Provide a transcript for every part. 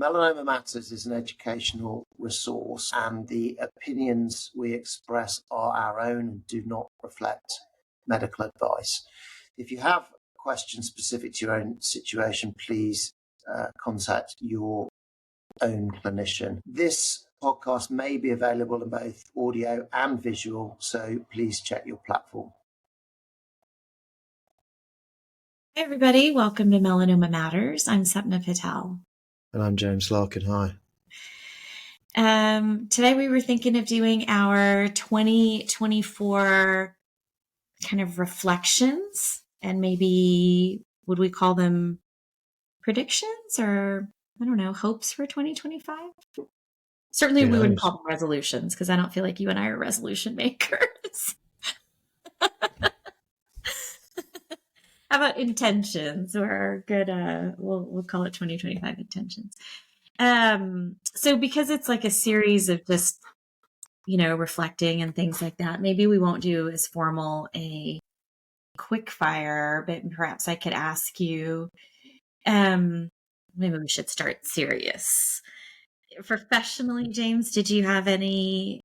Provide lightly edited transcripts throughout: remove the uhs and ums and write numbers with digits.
Melanoma Matters is an educational resource, and the opinions we express are our own and do not reflect medical advice. If you have questions specific to your own situation, please contact your own clinician. This podcast may be available in both audio and visual, so please check your platform. Hi, everybody. Welcome to Melanoma Matters. I'm Sapna Patel. And I'm James Larkin. Hi. Today we were thinking of doing our 2024 kind of reflections, and maybe would we call them predictions or, I don't know, hopes for 2025? Certainly we wouldn't call them resolutions, because I don't feel like you and I are resolution makers. How about intentions, or good, we'll call it 2025 intentions. So because it's like a series of just, reflecting and things like that, maybe we won't do as formal a quick fire, but perhaps I could ask you, maybe we should start serious. Professionally, James, did you have any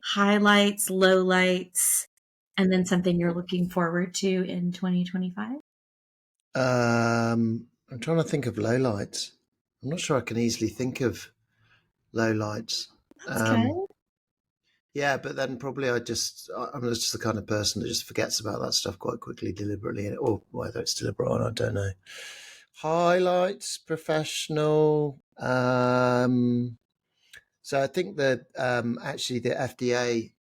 highlights, lowlights, and then something you're looking forward to in 2025? I'm trying to think of lowlights. I'm not sure I can easily think of lowlights. That's good. Yeah, but then probably I'm just the kind of person that just forgets about that stuff quite quickly, deliberately, or whether it's deliberate or not, I don't know. Highlights, professional. So I think that actually the FDA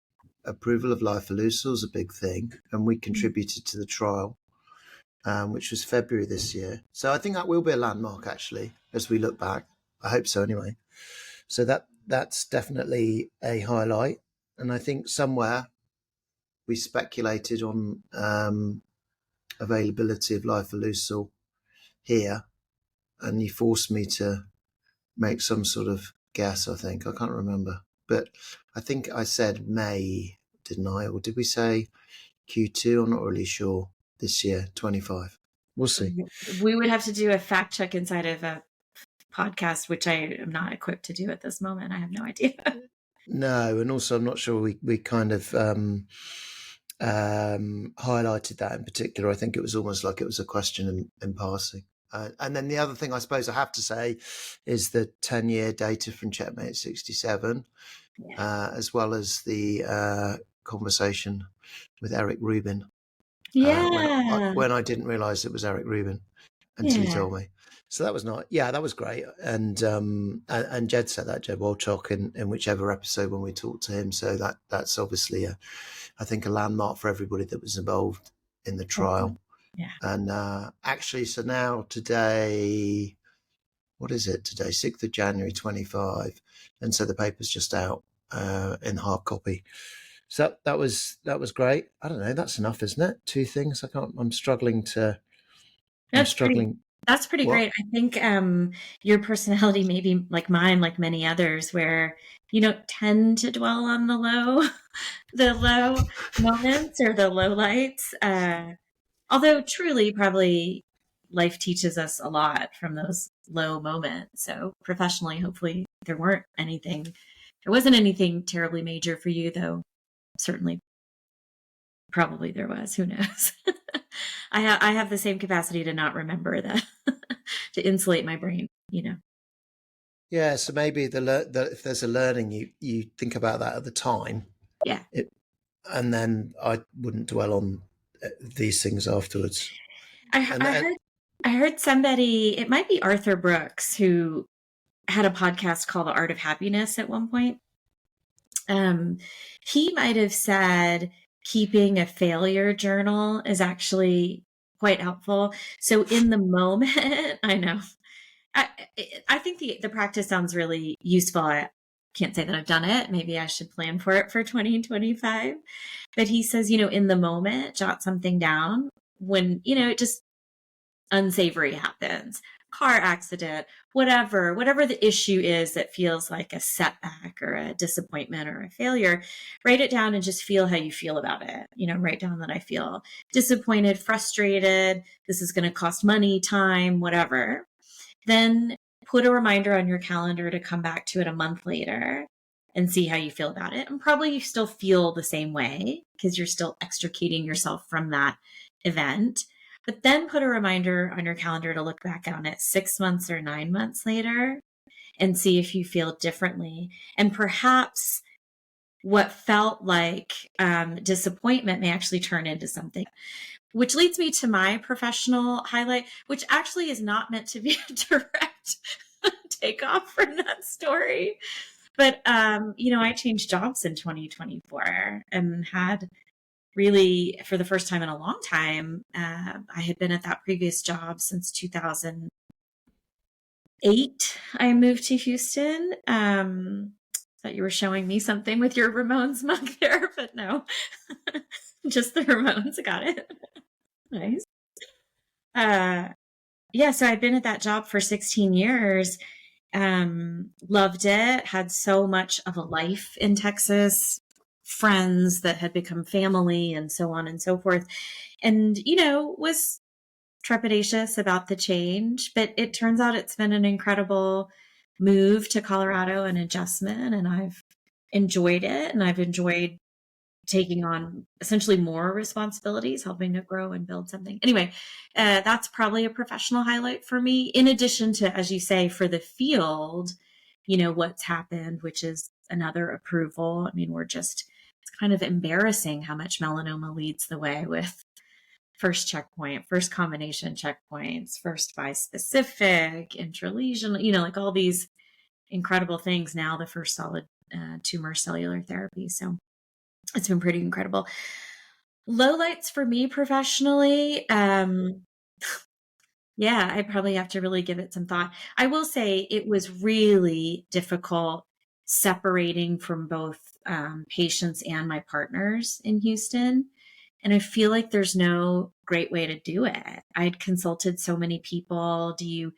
approval of lifileucel is a big thing, and we contributed to the trial, which was February this year. So I think that will be a landmark, actually, as we look back. I hope so, anyway. So that's definitely a highlight. And I think somewhere we speculated on availability of lifileucel here, and you forced me to make some sort of guess, I think. I can't remember. But I think I said May, didn't I? Or did we say Q2? I'm not really sure. This year, 25. We'll see. We would have to do a fact check inside of a podcast, which I am not equipped to do at this moment. I have no idea. No, and also I'm not sure we kind of highlighted that in particular. I think it was almost like it was a question in passing. And then the other thing I suppose I have to say is the 10-year data from Checkmate 67, as well as the conversation with Eric Rubin. Yeah. When I didn't realise it was Eric Rubin until he told me. So that was not. Yeah, that was great. And Jed said that, Jed Wolchok, in whichever episode when we talked to him. So that's obviously I think a landmark for everybody that was involved in the trial. Yeah. And actually, so now today, what is it today? 6th of January, 25. And so the paper's just out in hard copy. So that was great. I don't know. That's enough, isn't it? 2 things. I'm struggling to. That's pretty great. I think your personality may be like mine, like many others, where you don't tend to dwell on the low moments or the low lights. Although truly, probably life teaches us a lot from those low moments. So professionally, hopefully there wasn't anything terribly major for you, though. Certainly, probably there was. Who knows? I have the same capacity to not remember that, to insulate my brain, Yeah, so maybe if there's a learning, you think about that at the time. Yeah. And then I wouldn't dwell on these things afterwards. I heard somebody, it might be Arthur Brooks, who had a podcast called The Art of Happiness at one point. He might have said keeping a failure journal is actually quite helpful. So in the moment, I know, I think the practice sounds really useful. I can't say that I've done it. Maybe I should plan for it for 2025. But he says, in the moment, jot something down when, it just unsavory happens. Car accident, whatever the issue is that feels like a setback or a disappointment or a failure, write it down and just feel how you feel about it. Write down that I feel disappointed, frustrated, this is going to cost money, time, whatever. Then put a reminder on your calendar to come back to it a month later and see how you feel about it. And probably you still feel the same way because you're still extricating yourself from that event. But then put a reminder on your calendar to look back on it 6 months or 9 months later and see if you feel differently. And perhaps what felt like disappointment may actually turn into something. Which leads me to my professional highlight, which actually is not meant to be a direct takeoff from that story. But, I changed jobs in 2024 and had really, for the first time in a long time, I had been at that previous job since 2008. I moved to Houston. Thought you were showing me something with your Ramones mug there, but no, just the Ramones. Got it. Nice. So I've been at that job for 16 years. Loved it. Had so much of a life in Texas, friends that had become family and so on and so forth. And, was trepidatious about the change, but it turns out it's been an incredible move to Colorado and adjustment. And I've enjoyed it. And I've enjoyed taking on essentially more responsibilities, helping to grow and build something. Anyway, that's probably a professional highlight for me, in addition to, as you say, for the field, what's happened, which is another approval. I mean, it's kind of embarrassing how much melanoma leads the way with first checkpoint, first combination checkpoints, first bispecific, intralesional, like all these incredible things. Now the first solid tumor cellular therapy. So it's been pretty incredible. Lowlights for me professionally. I probably have to really give it some thought. I will say it was really difficult separating from both patients and my partners in Houston. And I feel like there's no great way to do it. I'd consulted so many people. Do you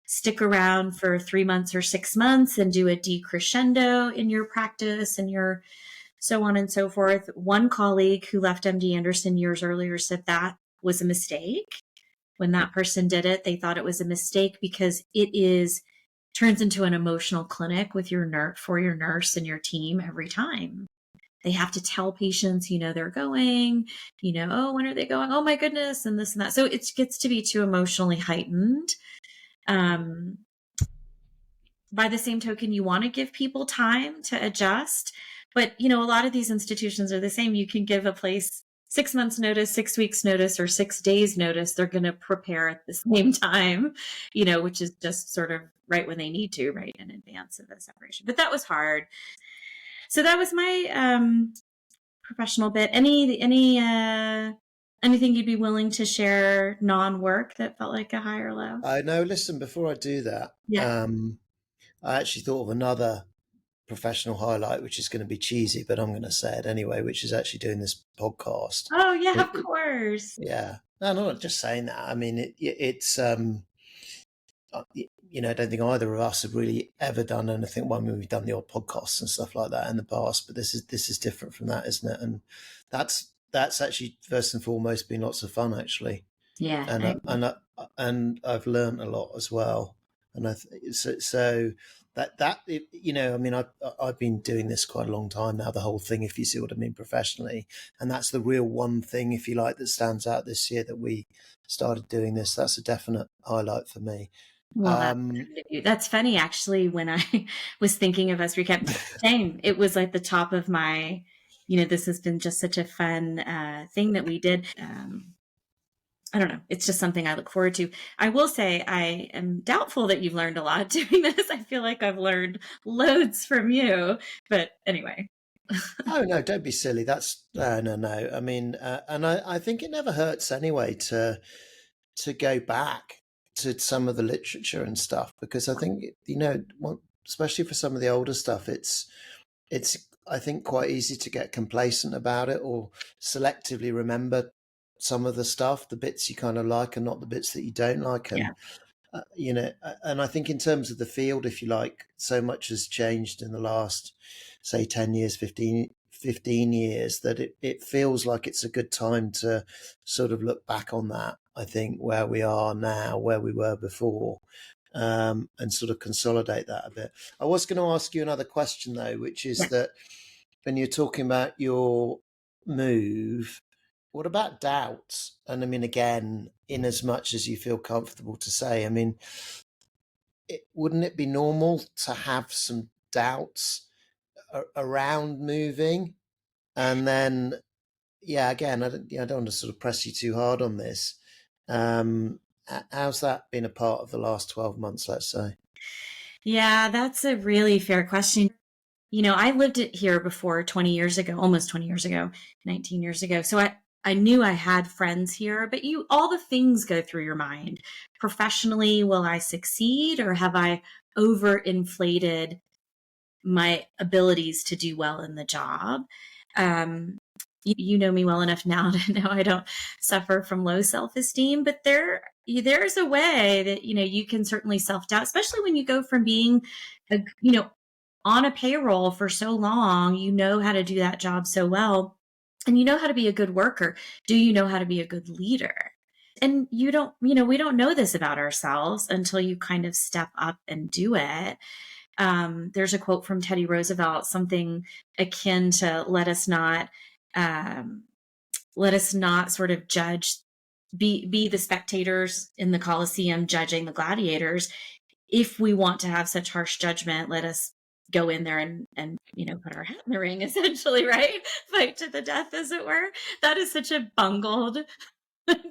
stick around for 3 months or 6 months and do a decrescendo in your practice and your so on and so forth? One colleague who left MD Anderson years earlier said that was a mistake. When that person did it, they thought it was a mistake because turns into an emotional clinic with your nurse and your team every time. They have to tell patients, they're going, oh, when are they going? Oh my goodness. And this and that. So it gets to be too emotionally heightened. By the same token, you want to give people time to adjust. But, a lot of these institutions are the same. You can give a place 6 months notice, 6 weeks notice, or 6 days notice. They're going to prepare at the same time, which is just sort of right when they need to, right in advance of a separation. But that was hard. So that was my professional bit. Anything you'd be willing to share non-work that felt like a high or low? I know. Listen, before I do that, I actually thought of another professional highlight, which is going to be cheesy, but I'm going to say it anyway, which is actually doing this podcast. Oh yeah, of course. Yeah. No, I'm not just saying that. I mean, it's, I don't think either of us have really ever done anything. Well, I mean, we've done the odd podcasts and stuff like that in the past, but this is different from that, isn't it? And that's actually first and foremost been lots of fun, actually. Yeah. And I've learned a lot as well. And so that I mean, I've been doing this quite a long time now, the whole thing, if you see what I mean, professionally. And that's the real one thing, if you like, that stands out this year, that we started doing this. That's a definite highlight for me. Well, that's funny, actually. When I was thinking of us, we kept saying it was like the top of my, this has been just such a fun thing that we did. I don't know. It's just something I look forward to. I will say I am doubtful that you've learned a lot doing this. I feel like I've learned loads from you, but anyway. Oh, no, don't be silly. That's no. I mean, and I think it never hurts anyway to go back to some of the literature and stuff, because I think, especially for some of the older stuff, it's I think quite easy to get complacent about it or selectively remember some of the stuff, the bits you kind of like and not the bits that you don't like. And, and I think in terms of the field, if you like, so much has changed in the last, say, 10 years, 15 years, that it feels like it's a good time to sort of look back on that. I think where we are now, where we were before, and sort of consolidate that a bit. I was going to ask you another question though, which is that when you're talking about your move, what about doubts? And I mean, again, in as much as you feel comfortable to say, I mean, wouldn't it be normal to have some doubts around moving? And then, yeah, again, I don't want to sort of press you too hard on this. How's that been a part of the last 12 months, let's say? Yeah, that's a really fair question. You know, I lived it here before 20 years ago, almost 20 years ago, 19 years ago. So I knew I had friends here, but all the things go through your mind. Professionally, will I succeed, or have I overinflated my abilities to do well in the job? You know me well enough now to know I don't suffer from low self-esteem, but there's a way that, you know, you can certainly self-doubt, especially when you go from being on a payroll for so long. You know how to do that job so well, and you know how to be a good worker. Do you know how to be a good leader? And we don't know this about ourselves until you kind of step up and do it. There's a quote from Teddy Roosevelt, something akin to let us not sort of judge, be the spectators in the Colosseum judging the gladiators. If we want to have such harsh judgment, let us go in there and put our hat in the ring, essentially, right? Fight to the death, as it were. That is such a bungled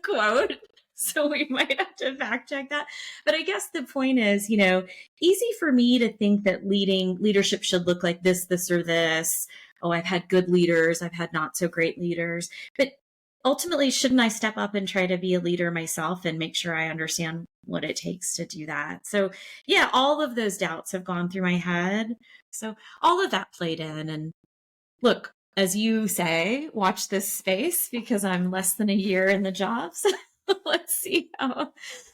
quote. So we might have to fact check that. But I guess the point is, easy for me to think that leadership should look like this, or this. Oh, I've had good leaders. I've had not so great leaders. But ultimately, shouldn't I step up and try to be a leader myself and make sure I understand what it takes to do that? So yeah, all of those doubts have gone through my head. So all of that played in. And look, as you say, watch this space, because I'm less than a year in the job. So let's see how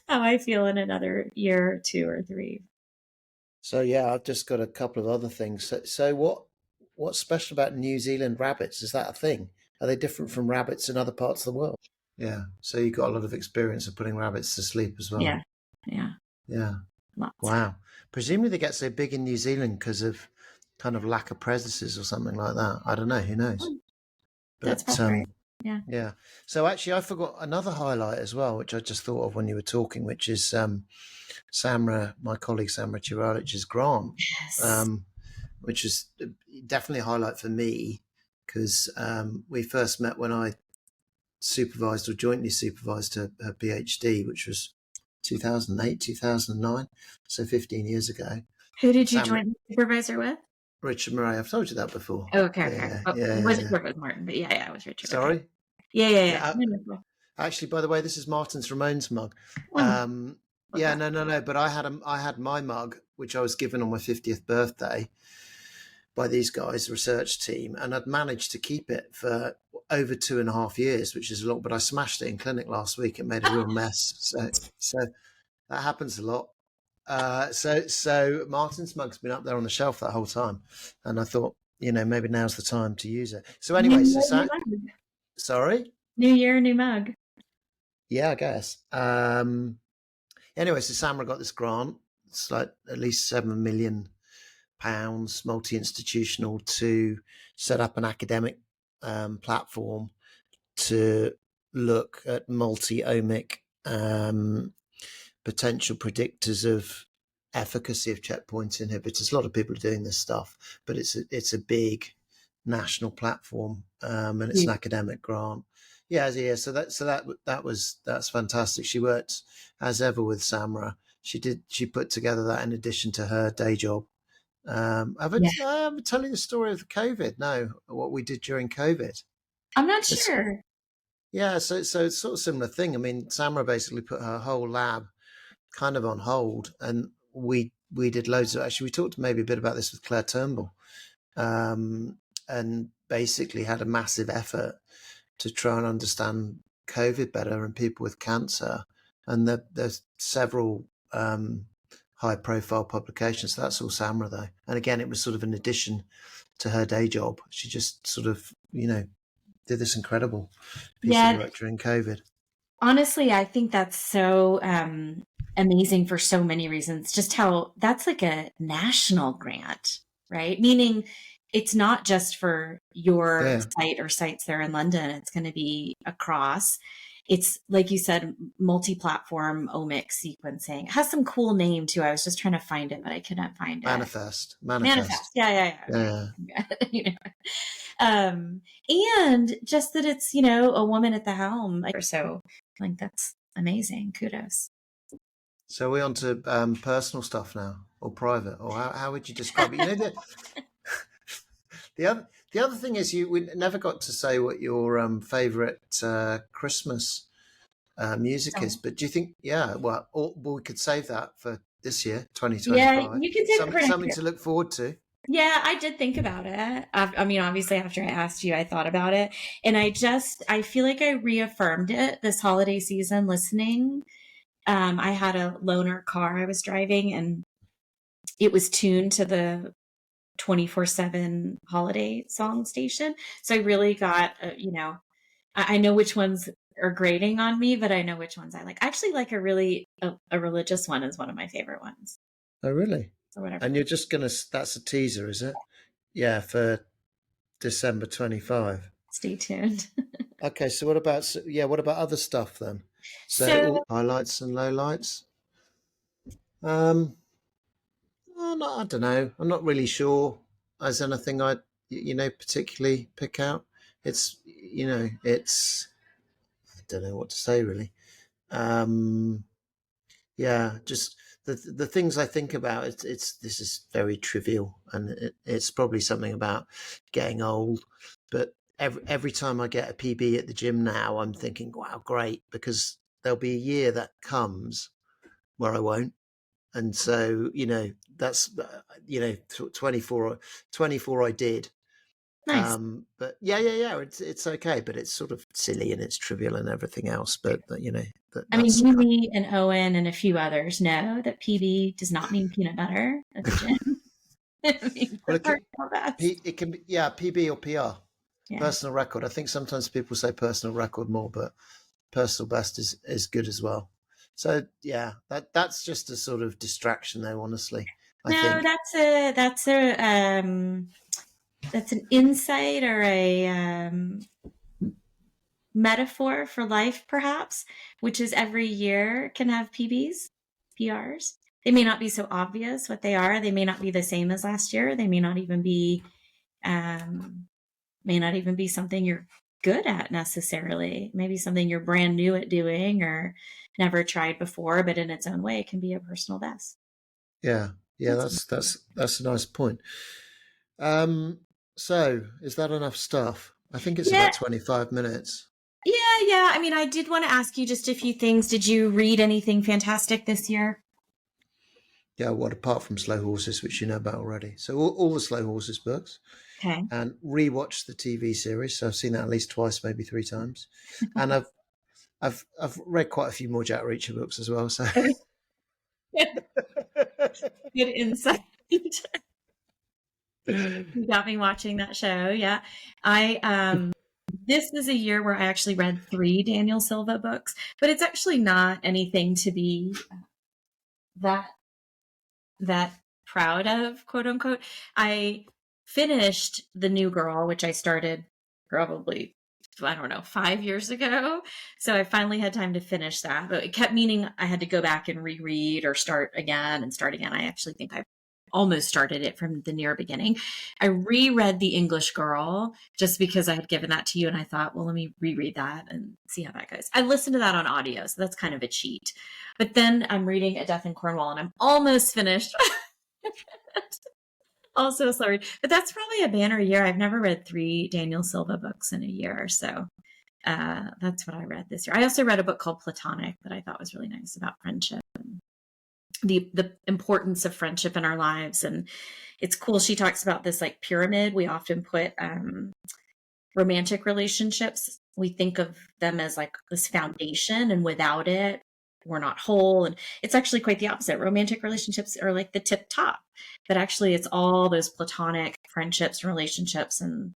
I feel in another year or 2 or 3. So yeah, I've just got a couple of other things. So what's special about New Zealand rabbits? Is that a thing? Are they different from rabbits in other parts of the world? Yeah. So you got a lot of experience of putting rabbits to sleep as well. Yeah. Lots. Wow. Presumably they get so big in New Zealand because of kind of lack of predators or something like that. I don't know. Who knows? That's right. Yeah. Yeah. So actually, I forgot another highlight as well, which I just thought of when you were talking, which is Samra, my colleague Samra Chiralic's grant, Yes. which is definitely a highlight for me, because we first met when I supervised or jointly supervised her PhD, which was 2008, 2009, so 15 years ago. Who did you join supervisor with? Richard Murray. I've told you that before. Oh, okay. It wasn't with Martin, but yeah, it was Richard. Sorry? Okay. Yeah. Actually, by the way, this is Martin's Ramones mug. Oh, No. But I had my mug, which I was given on my 50th birthday by these guys, the research team, and I'd managed to keep it for over 2.5 years, which is a lot. But I smashed it in clinic last week. It made a real mess. So that happens a lot. So Martin's mug's been up there on the shelf that whole time, and I thought, maybe now's the time to use it. So anyway, sorry? New year, new mug. Yeah, I guess. Anyway, so Samra got this grant. It's like at least £7 million, multi-institutional, to set up an academic platform to look at multi-omic potential predictors of efficacy of checkpoint inhibitors. A lot of people are doing this stuff, but it's a big national platform, and it's an academic grant. So that's fantastic. She worked as ever with Samra. She put together that in addition to her day job. I'm telling the story of COVID. No, what we did during COVID. I'm not sure. Yeah, so it's sort of similar thing. I mean, Samra basically put her whole lab kind of on hold, and we did loads of, actually we talked maybe a bit about this with Claire Turnbull, and basically had a massive effort to try and understand COVID better and people with cancer, and there's several high profile publications. So that's all Samra though, and again it was sort of an addition to her day job. She just sort of did this incredible piece of work during COVID. Honestly, I think that's so amazing for so many reasons. Just how that's like a national grant, right? Meaning it's not just for your site or sites there in London. It's going to be across. It's like you said, multi-platform omics sequencing. It has some cool name too. I was just trying to find it, but I couldn't find it. Manifest. Yeah. You know. And just that it's, you know, a woman at the helm, like, so like that's amazing. Kudos. So we're on to personal stuff now, or private, or how would you describe it? You know, the other thing is we never got to say what your favorite Christmas music is, but do you think, well, we could save that for this year, 2025. Yeah, you can save it for something to look forward to. Yeah, I did think about it. I mean, obviously after I asked you, I thought about it, and I feel like I reaffirmed it this holiday season listening. I had a loaner car I was driving, and it was tuned to the 24/7 holiday song station. So I really got, you know, I know which ones are grating on me, but I know which ones I like. I actually like a religious one is one of my favorite ones. Oh, really? Or whatever. And you're just that's a teaser, is it? Yeah, for December 25. Stay tuned. Okay, so what about other stuff then? So highlights and lowlights. I don't know. I'm not really sure as anything I particularly pick out. It's I don't know what to say really. Just the things I think about. This is very trivial, and it's probably something about getting old. But every time I get a PB at the gym now, I'm thinking, wow, great, because there'll be a year that comes where I won't. And so, that's, 24 I did. Nice. But it's okay, but it's sort of silly and it's trivial and everything else. But, I mean, you, me, and Owen and a few others know that PB does not mean peanut butter at the gym. It can be, PB or PR. Yeah. Personal record. I think sometimes people say personal record more, but personal best is good as well. So yeah, that's just a sort of distraction though, honestly. I think. That's an insight or a metaphor for life, perhaps, which is every year can have PBs, PRs. They may not be so obvious what they are. They may not be the same as last year. They may not even be something you're good at necessarily. Maybe something you're brand new at doing or never tried before, but in its own way, it can be a personal best. Yeah, that's a nice point. So is that enough stuff? I think it's about 25 minutes. Yeah. I mean, I did want to ask you just a few things. Did you read anything fantastic this year? Yeah, what apart from Slow Horses, which you know about already. So all the Slow Horses books. Okay. And rewatched the TV series. So I've seen that at least twice, maybe 3 times. And I've read quite a few more Jack Reacher books as well. So good insight. You got me watching that show. Yeah. This is a year where I actually read 3 Daniel Silva books, but it's actually not anything to be that proud of, quote unquote. I finished The New Girl, which I started probably, 5 years ago. So I finally had time to finish that, but it kept meaning I had to go back and reread or start again. I actually think I almost started it from the near beginning. I reread The English Girl just because I had given that to you, and I thought, well, let me reread that and see how that goes. I listened to that on audio, so that's kind of a cheat. But then I'm reading A Death in Cornwall, and I'm almost finished. Also sorry, but that's probably a banner year. I've never read 3 Daniel Silva books in a year, so that's what I read this year. I also read a book called Platonic that I thought was really nice about friendship and the importance of friendship in our lives. And it's cool. She talks about this like pyramid. We often put romantic relationships, we think of them as like this foundation, and without it, we're not whole. And it's actually quite the opposite. Romantic relationships are like the tip top, but actually it's all those platonic friendships and relationships. And,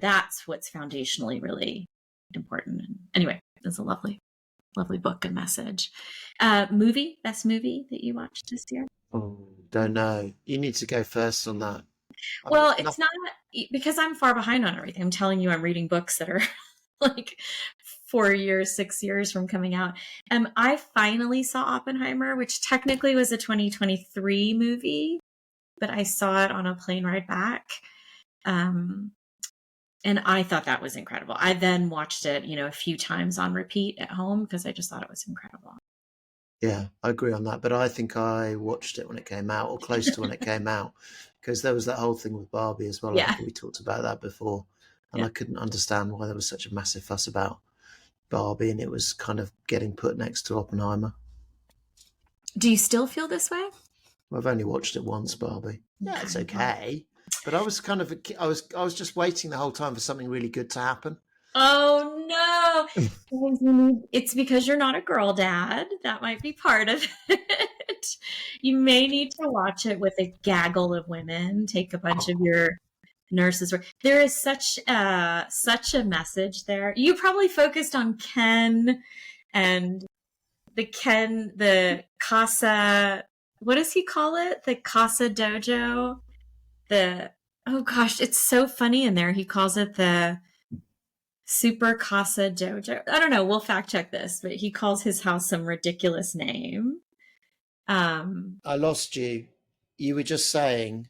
that's what's foundationally really important. And anyway, it's a lovely lovely book and message. Best movie that you watched this year? Oh, don't know. You need to go first on that. Well, it's not because I'm far behind on everything. I'm telling you, I'm reading books that are like 4 years, 6 years from coming out. I finally saw Oppenheimer, which technically was a 2023 movie, but I saw it on a plane ride back. And I thought that was incredible. I then watched it, a few times on repeat at home because I just thought it was incredible. Yeah, I agree on that. But I think I watched it when it came out, or close to when it came out, because there was that whole thing with Barbie as well. Yeah. I think we talked about that before. And I couldn't understand why there was such a massive fuss about Barbie, and it was kind of getting put next to Oppenheimer. Do you still feel this way? Well, I've only watched it once, Barbie. Yeah, it's okay. But I was kind of, I was just waiting the whole time for something really good to happen. Oh no! It's because you're not a girl dad. That might be part of it. You may need to watch it with a gaggle of women. Take a bunch of your nurses. There is such a message there. You probably focused on Ken and the Casa. What does he call it? The Casa Dojo. Oh gosh, it's so funny in there. He calls it the Super Casa Dojo. I don't know. We'll fact check this, but he calls his house some ridiculous name. I lost you. You were just saying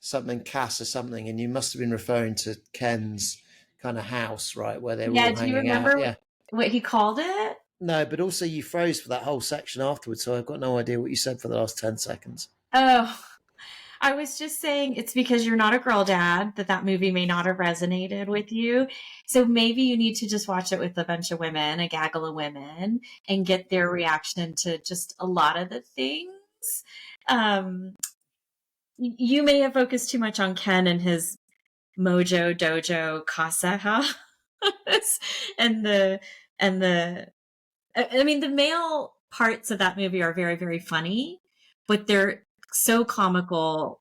something Cass or something, and you must have been referring to Ken's kind of house, right, where they were all do you hanging out. Yeah. what he called it? No, but also you froze for that whole section afterwards, so I've got no idea what you said for the last 10 seconds. Oh, I was just saying it's because you're not a girl dad that movie may not have resonated with you. So maybe you need to just watch it with a bunch of women, a gaggle of women, and get their reaction to just a lot of the things. You may have focused too much on Ken and his Mojo Dojo Casa house and the I mean the male parts of that movie are very, very funny, but they're so comical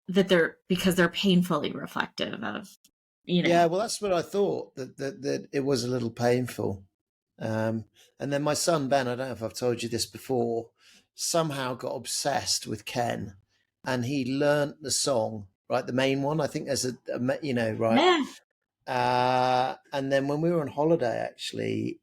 that because they're painfully reflective of, Yeah, well, that's what I thought, that it was a little painful. And then my son, Ben, I don't know if I've told you this before, somehow got obsessed with Ken, and he learnt the song, right? The main one, I think there's right? Yeah. And then when we were on holiday, actually,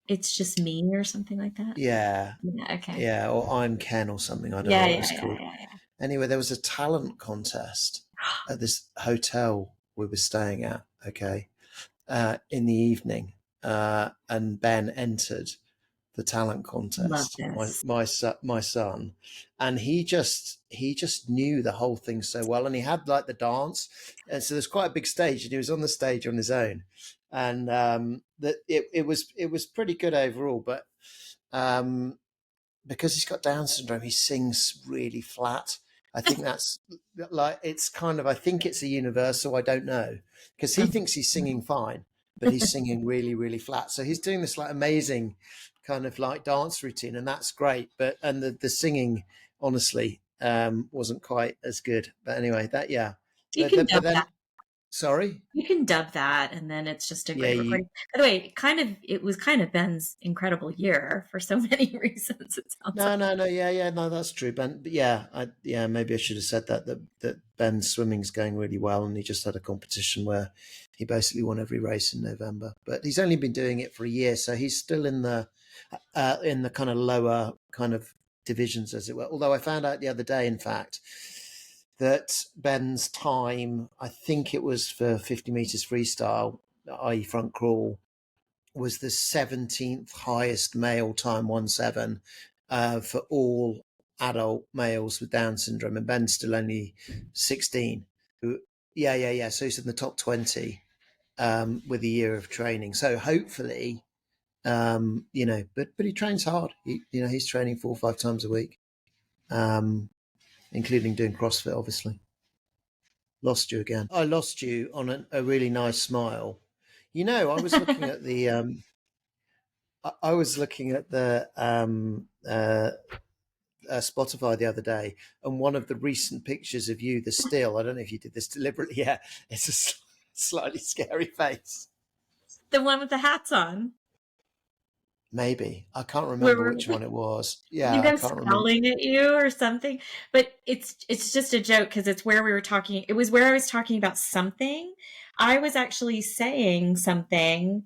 It's Just Me or something like that. Yeah. Okay. Yeah, or I'm Ken or something. I don't know what it's called. Yeah. Anyway, there was a talent contest at this hotel we were staying at, okay, in the evening. And Ben entered the talent contest, my son, and he just knew the whole thing so well, and he had like the dance, and so there's quite a big stage, and he was on the stage on his own, and that it was pretty good overall, but because he's got Down syndrome, he sings really flat. I think that's like, it's kind of, I think it's a universal, I don't know, because he thinks he's singing fine, but he's singing really, really flat. So he's doing this like amazing kind of like dance routine, and that's great. But, and the singing, honestly, wasn't quite as good. But anyway, that, yeah. You can dub that. Sorry? You can dub that, and then it's just a great recording. By the way, it was kind of Ben's incredible year for so many reasons. It sounds no, that's true, Ben. But yeah, maybe I should have said that Ben's swimming's going really well, and he just had a competition where he basically won every race in November. But he's only been doing it for a year, so he's still in the kind of lower kind of divisions, as it were. Although I found out the other day, in fact, that Ben's time, I think it was for 50 meters freestyle, i.e. front crawl, was the 17th highest male time 1.7 for all adult males with Down syndrome, and Ben's still only 16. Yeah. So he's in the top 20 with a year of training. So hopefully, but he trains hard. He's training 4 or 5 times a week, including doing CrossFit, obviously. Lost you again. I lost you on a really nice smile. I was looking at the Spotify the other day, and one of the recent pictures of you, the still, I don't know if you did this deliberately. Yeah, it's a slightly scary face. The one with the hats on. Maybe. I can't Where remember we're, which one it was. I Yeah, think I I'm can't remember. scowling at you or something, but it's just a joke because it's where we were talking. It was where I was talking about something. I was actually saying something,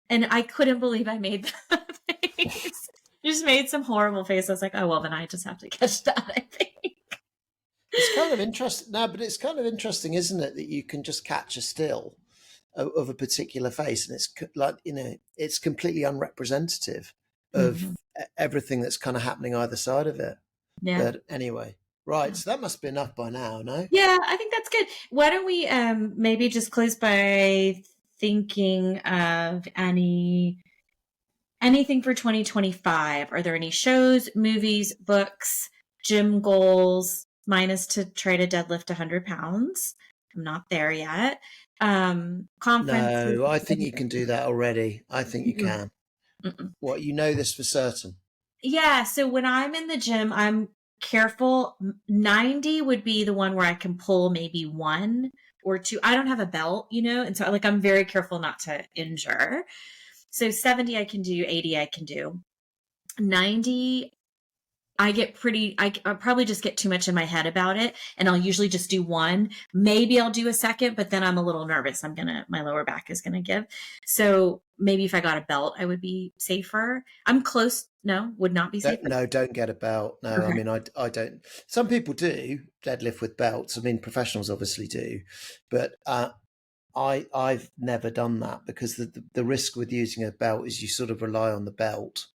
and I couldn't believe I made that face. You just made some horrible face. I was like, oh well, then I just have to catch that, I think. It's kind of interesting. No, but it's kind of interesting, isn't it, that you can just catch a still of a particular face, and it's like, it's completely unrepresentative of Mhm. everything that's kind of happening either side of it. Yeah. But anyway, right. So that must be enough by now, no? Yeah, I think that's good. Why don't we maybe just close by thinking of anything for 2025? Are there any shows, movies, books, gym goals? Mine is to try to deadlift 100 pounds. I'm not there yet. Conferences. No, I think you can do that already. I think you Mm-mm, can. mm-mm. What, you know this for certain? Yeah, so when I'm in the gym, I'm careful. 90 would be the one where I can pull maybe one or two. I don't have a belt, and so like I'm very careful not to injure. So 70 I can do, 80 I can do. 90 I'll probably just get too much in my head about it, and I'll usually just do one. Maybe I'll do a second, but then I'm a little nervous. My lower back is gonna give. So maybe if I got a belt, I would be safer. I'm close. No, would not be safer. No, don't get a belt. No, I Okay. mean, I don't. Some people do deadlift with belts. I mean, professionals obviously do, but I've never done that because the risk with using a belt is you sort of rely on the belt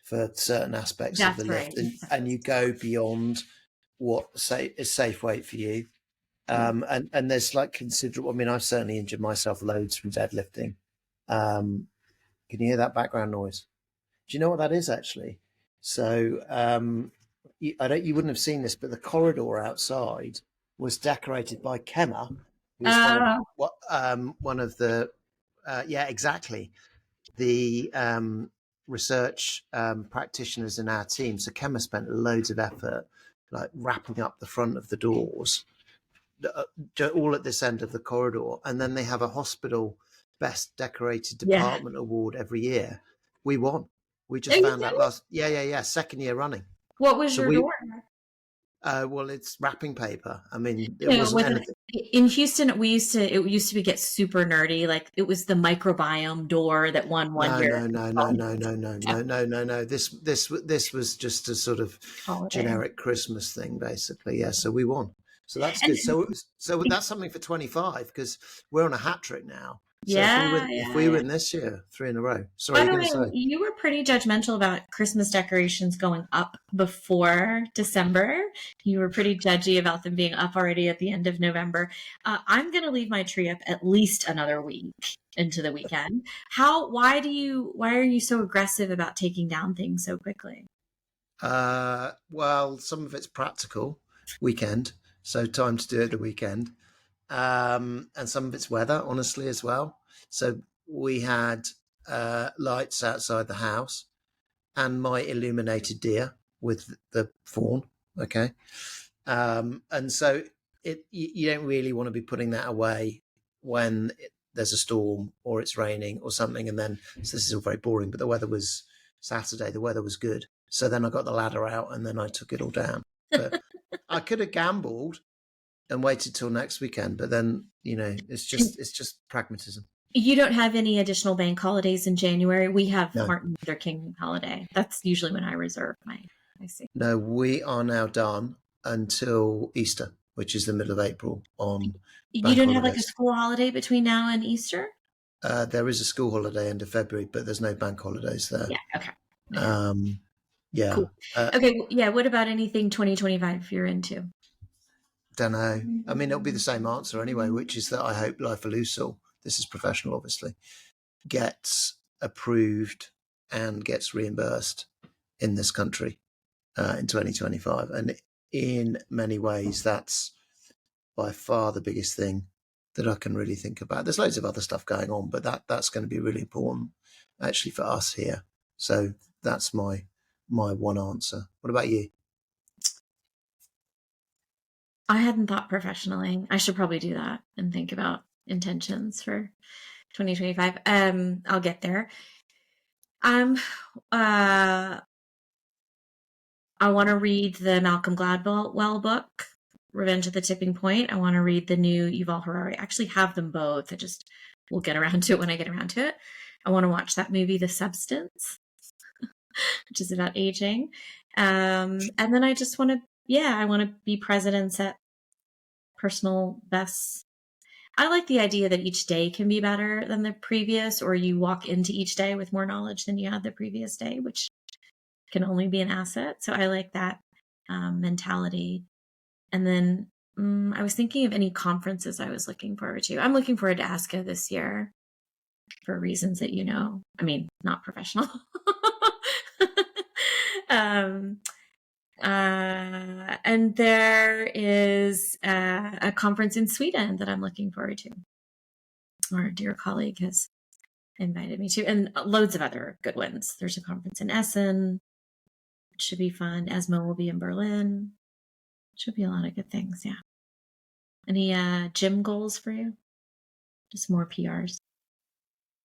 for certain aspects of the That's lift, right. and you go beyond what is safe weight for you. Yeah. And there's like considerable. I mean, I've certainly injured myself loads from deadlifting. Can you hear that background noise? Do you know what that is actually? So you wouldn't have seen this, but the corridor outside was decorated by Kemmer, who's Uh, one of the yeah, exactly, the research practitioners in our team. So Kemmer spent loads of effort like wrapping up the front of the doors, all at this end of the corridor, and then they have a hospital best decorated yeah. department award every year. We won. We Oh, just you found did out it? yeah, second year running. What was So your we door? well, it's wrapping paper. I mean, it No, it wasn't wasn't. anything. In Houston, it used to be get super nerdy. Like it was the microbiome door that won one No, year. no, no, no, no, no, no, no, no, no, no. This was just a sort of Holiday. generic Christmas thing, basically. Yeah, so we won. So that's And good. So that's something for 25 because we're on a hat trick now. So yeah, if yeah, we yeah. win this year, three in a row. Sorry, By you're the going to way, say? you were pretty judgmental about Christmas decorations going up before December. You were pretty judgy about them being up already at the end of November. I'm going to leave my tree up at least another week into the weekend. Why are you so aggressive about taking down things so quickly? Well, some of it's practical weekend, so time to do it the weekend, and some of it's weather, honestly, as well. So we had lights outside the house and my illuminated deer with the fawn. Okay, and so you don't really want to be putting that away when there's a storm or it's raining or something. And then so this is all very boring, but the weather was Saturday. The weather was good, so then I got the ladder out and then I took it all down. But I could have gambled and waited till next weekend, but then And it's just pragmatism. you don't have any additional bank holidays in January. We have No, Martin Luther King holiday. That's usually when I reserve my. I see. no, we are now done until Easter, which is the middle of April on You bank don't have like a holidays. school holiday between now and Easter? There is a school holiday end of February, but there's no bank holidays there. Yeah. Okay. Okay. Um, yeah, Cool. Okay. Yeah. What about anything 2025 you're into? don't know. I mean, it'll be the same answer anyway, which is that I hope lifileucel, this is professional, obviously, gets approved and gets reimbursed in this country in 2025. And in many ways, that's by far the biggest thing that I can really think about. There's loads of other stuff going on, but that's going to be really important actually for us here. So that's my one answer. What about you? I hadn't thought professionally. I should probably do that and think about intentions for 2025. I'll get there. I want to read the Malcolm Gladwell book, Revenge at the Tipping Point. I want to read the new Yuval Harari. I actually have them both. I just will get around to it when I get around to it. I want to watch that movie, The Substance, which is about aging. And then I just want to, I want to be present and set personal bests. I like the idea that each day can be better than the previous, or you walk into each day with more knowledge than you had the previous day, which can only be an asset. So I like that mentality. And then I was thinking of any conferences I was looking forward to. I'm looking forward to ASCO this year for reasons that you know. I mean, not professional. And there is a conference in Sweden that I'm looking forward to. Our dear colleague has invited me to, and loads of other good ones. There's a conference in Essen. It should be fun. ESMO will be in Berlin. Should be a lot of good things, yeah. Any gym goals for you? Just more PRs?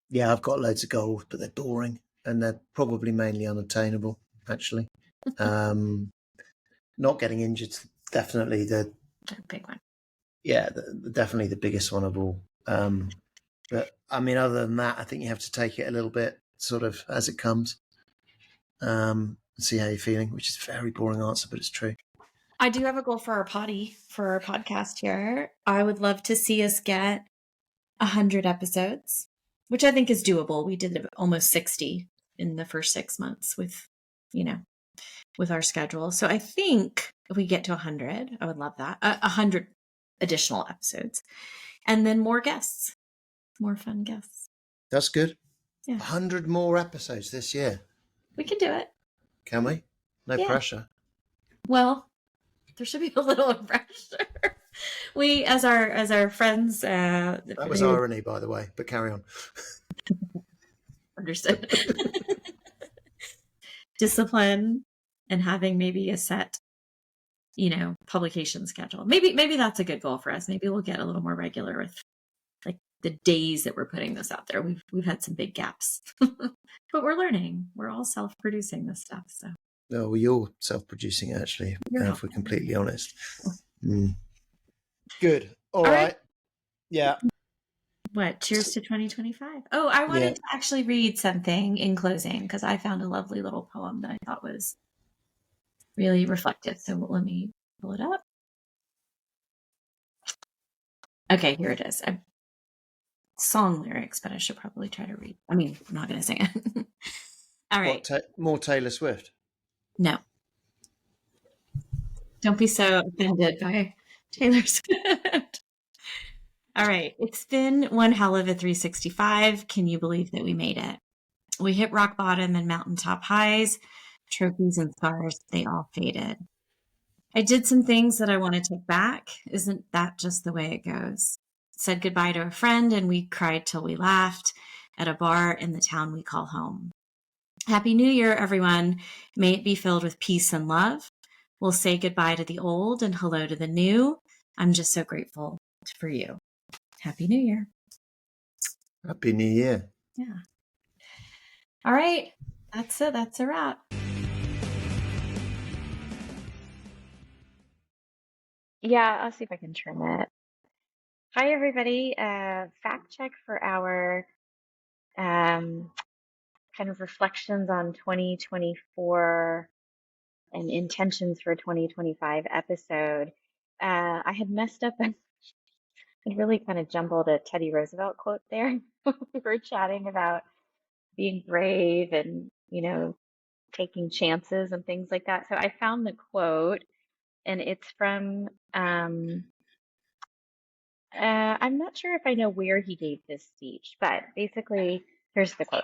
Yeah, I've got loads of goals, but they're boring and they're probably mainly unattainable, actually. Not getting injured, definitely the big one. Yeah, definitely the biggest one of all. But I mean, other than that, I think you have to take it a little bit sort of as it comes. See how you're feeling, which is a very boring answer, but it's true. I do have a goal for our podcast here. I would love to see us get 100 episodes, which I think is doable. We did almost 60 in the first 6 months with our schedule. So I think if we get to 100, I would love that. 100 additional episodes. And then more guests, more fun guests. That's good. Yeah. 100 more episodes this year. We can do it. Can we? No pressure. Well, there should be a little pressure. We, as our friends. That was irony, by the way, but carry on. Understood. Discipline and having maybe a set, publication schedule. Maybe that's a good goal for us. Maybe we'll get a little more regular with like the days that we're putting this out there. We've had some big gaps, but we're learning. We're all self-producing this stuff. So. No, well, you're self-producing actually, if we're completely honest. Good. All right. Yeah. What? Cheers to 2025. Oh, I wanted to actually read something in closing because I found a lovely little poem that I thought was really reflective. So let me pull it up. Okay, here it is. Song lyrics, but I should probably try to read. I mean, I'm not going to sing it. All right. More Taylor Swift? No. Don't be so offended by Taylor Swift. All right. It's been one hell of a 365. Can you believe that we made it? We hit rock bottom and mountaintop highs. Trophies and scars, they all faded. I did some things that I want to take back. Isn't that just the way it goes? Said goodbye to a friend and we cried till we laughed at a bar in the town we call home. Happy New Year, everyone. May it be filled with peace and love. We'll say goodbye to the old and hello to the new. I'm just so grateful for you. Happy New Year. Happy New Year. Yeah. All right. That's it. That's a wrap. Yeah, I'll see if I can trim it. Hi, everybody. Fact check for our kind of reflections on 2024 and intentions for 2025 episode. I had messed up and really kind of jumbled a Teddy Roosevelt quote there. We were chatting about being brave and, taking chances and things like that. So I found the quote, and it's from I'm not sure if I know where he gave this speech, but basically, here's the quote.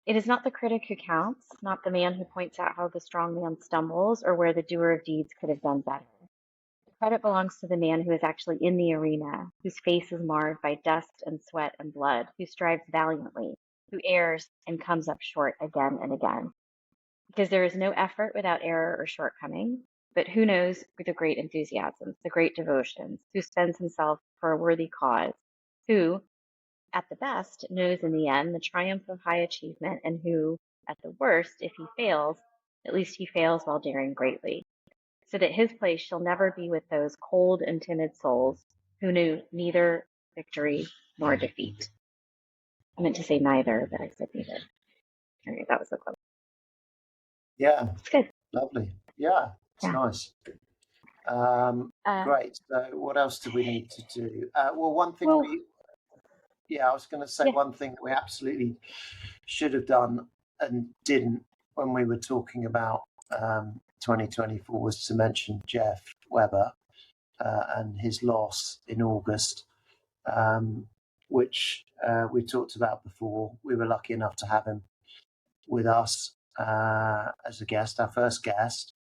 It is not the critic who counts, not the man who points out how the strong man stumbles or where the doer of deeds could have done better. The credit belongs to the man who is actually in the arena, whose face is marred by dust and sweat and blood, who strives valiantly, who errs and comes up short again and again. Because there is no effort without error or shortcoming. But who knows the great enthusiasms, the great devotions, who spends himself for a worthy cause, who, at the best, knows in the end the triumph of high achievement, and who, at the worst, if he fails, at least he fails while daring greatly, so that his place shall never be with those cold and timid souls who knew neither victory nor defeat. I meant to say neither, but I said neither. All right, that was so close. Yeah, It's good. lovely. Yeah, it's Yeah. nice. Great. So what else do we need to do? Well, one thing I was going to say, one thing that we absolutely should have done and didn't when we were talking about 2024 was to mention Jeff Webber and his loss in August, which we talked about before. We were lucky enough to have him with us as a guest, our first guest,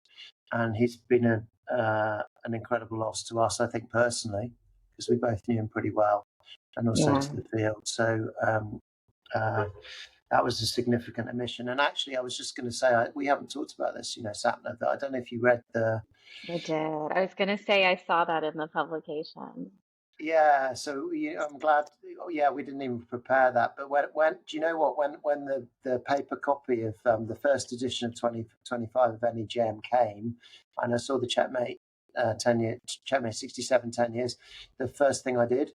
and he's been an incredible loss to us, I think, personally, because we both knew him pretty well, and also to the field. So that was a significant omission. And actually, I was just going to say, we haven't talked about this, Sapna, that I don't know if you read the... I did. I was going to say I saw that in the publication. Yeah, so I'm glad. Yeah, we didn't even prepare that. But when do you know what? When the paper copy of the first edition of 2025 of NEJM came, and I saw the Checkmate Checkmate 67 10 years, the first thing I did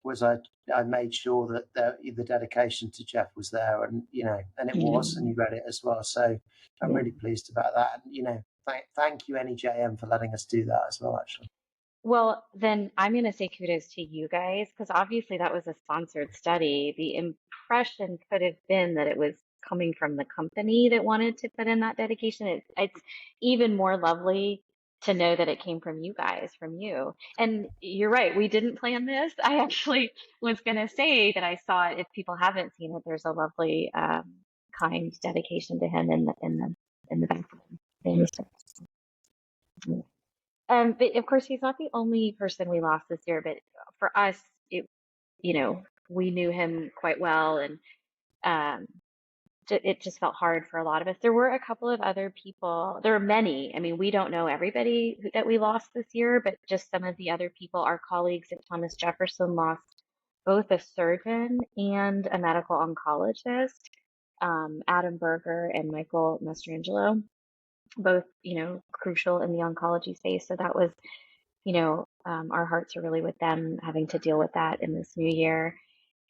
was I made sure that the dedication to Jeff was there, and and it was, and you read it as well. So I'm really pleased about that. And thank you NEJM for letting us do that as well, actually. Well, then I'm going to say kudos to you guys, because obviously that was a sponsored study. The impression could have been that it was coming from the company that wanted to put in that dedication. It's even more lovely to know that it came from you guys, from you. And you're right, we didn't plan this. I actually was going to say that I saw it. If people haven't seen it, there's a lovely, kind dedication to him in the bathroom. But of course, he's not the only person we lost this year. But for us, we knew him quite well, and um, it just felt hard for a lot of us. There were a couple of other people. There were many. I mean, we don't know everybody that we lost this year, but just some of the other people. Our colleagues at Thomas Jefferson lost both a surgeon and a medical oncologist, Adam Berger and Michael Mastrangelo, both crucial in the oncology space. So that was our hearts are really with them having to deal with that in this new year.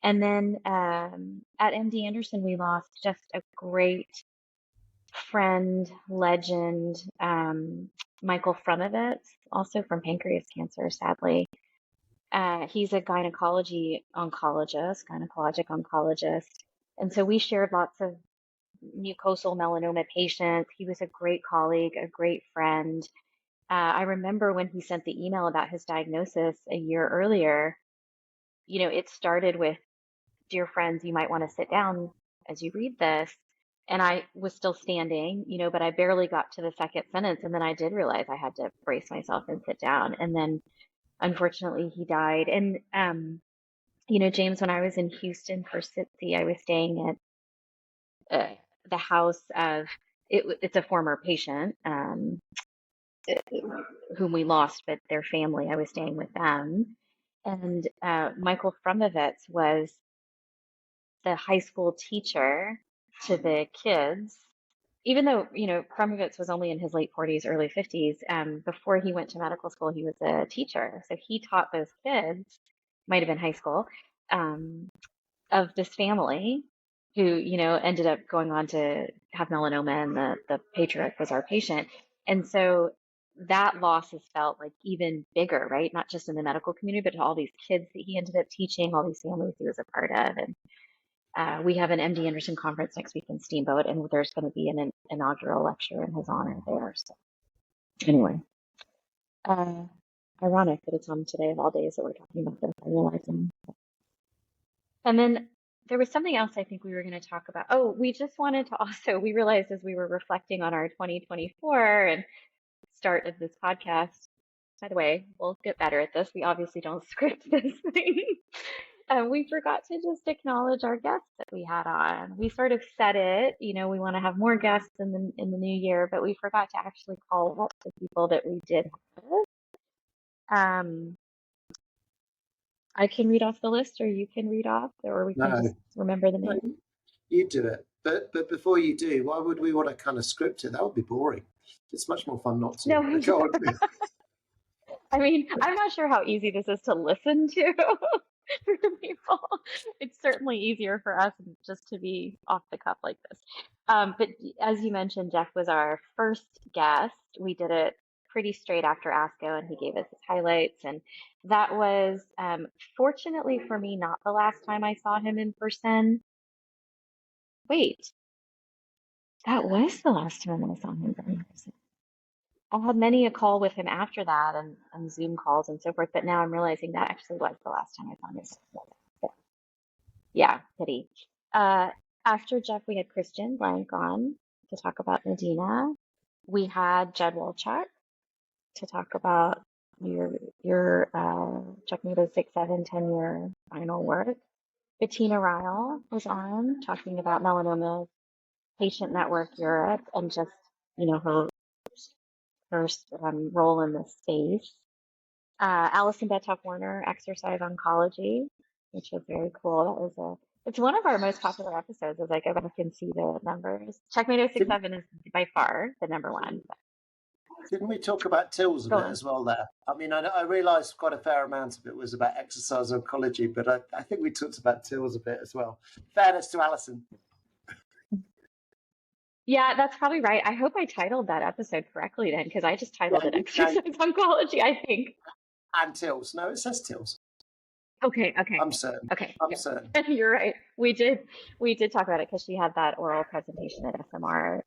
And then at MD Anderson, we lost just a great friend, legend, Michael Frumovitz, also from pancreas cancer, sadly. He's a gynecologic oncologist. And so we shared lots of mucosal melanoma patients. He was a great colleague, a great friend. I remember when he sent the email about his diagnosis a year earlier, it started with, "Dear friends, you might want to sit down as you read this." And I was still standing, but I barely got to the second sentence. And then I did realize I had to brace myself and sit down. And then unfortunately he died. And, James, when I was in Houston for SITC, I was staying at the house of, it's a former patient, whom we lost, but their family. I was staying with them. And Michael Frumovitz was the high school teacher to the kids. Even though, Frumovitz was only in his late 40s, early 50s, before he went to medical school, he was a teacher. So he taught those kids, might have been high school, of this family who, ended up going on to have melanoma, and the patriarch was our patient. And so that loss is felt like even bigger, right? Not just in the medical community, but all these kids that he ended up teaching, all these families he was a part of. And we have an MD Anderson conference next week in Steamboat, and there's going to be an inaugural lecture in his honor there. So anyway, ironic that it's on today of all days that we're talking about this, I realize. And then there was something else I think we were going to talk about. Oh, we just wanted to also, we realized as we were reflecting on our 2024 and start of this podcast, by the way, we'll get better at this. We obviously don't script this thing. We forgot to just acknowledge our guests that we had on. We sort of said it, we want to have more guests in the new year, but we forgot to actually call up the people that we did have. I can read off the list, or you can read off, or we can just remember the name. You do it. But before you do, why would we want to kind of script it? That would be boring. It's much more fun not to. No, Go on. I mean, I'm not sure how easy this is to listen to for people. It's certainly easier for us just to be off the cuff like this. But as you mentioned, Jeff was our first guest. We did it pretty straight after ASCO, and he gave us his highlights. And that was, fortunately for me, not the last time I saw him in person. Wait, that was the last time I saw him in person. I had many a call with him after that and Zoom calls and so forth, but now I'm realizing that actually was the last time I saw him. So, yeah, pity. After Jeff, we had Christian Blank on to talk about Medina. We had Jed Wolchak to talk about your Checkmate 6-7 10-year final work. Bettina Ryle was on talking about Melanoma Patient Network Europe and just, her role in this space. Allison Betoff Warner, Exercise Oncology, which was very cool. It's one of our most popular episodes as I go back and see the numbers. Checkmate 067 is by far the number one. Didn't we talk about TILs a bit as well there? I mean, I realised quite a fair amount of it was about exercise oncology, but I think we talked about TILs a bit as well. Fairness to Alison. Yeah, that's probably right. I hope I titled that episode correctly then, because I just titled it Exercise Oncology, I think. And TILs. No, it says TILs. Okay. I'm certain. Okay. I'm certain. You're right. We did talk about it because she had that oral presentation at SMR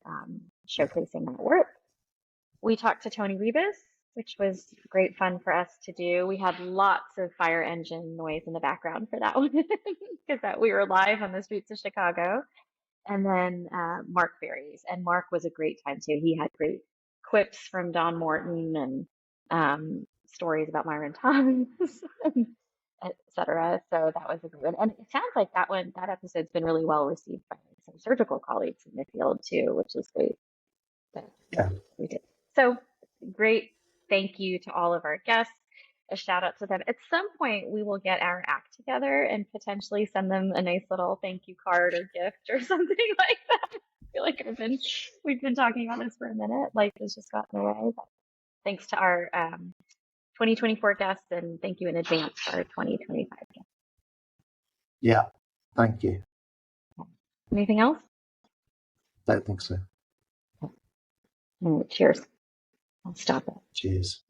showcasing that work. We talked to Tony Rebus, which was great fun for us to do. We had lots of fire engine noise in the background for that one because we were live on the streets of Chicago. And then Mark Berries. And Mark was a great time too. He had great quips from Don Morton and stories about Myron Thomas, et cetera. So that was a good one. And it sounds like that episode's been really well received by some surgical colleagues in the field too, which is great. But we did. So great. Thank you to all of our guests. A shout out to them. At some point, we will get our act together and potentially send them a nice little thank you card or gift or something like that. I feel like we've been talking about this for a minute. Life has just gotten away. But thanks to our 2024 guests, and thank you in advance for our 2025 guests. Yeah, thank you. Anything else? Don't think so. Cheers. I'll stop it. Cheers.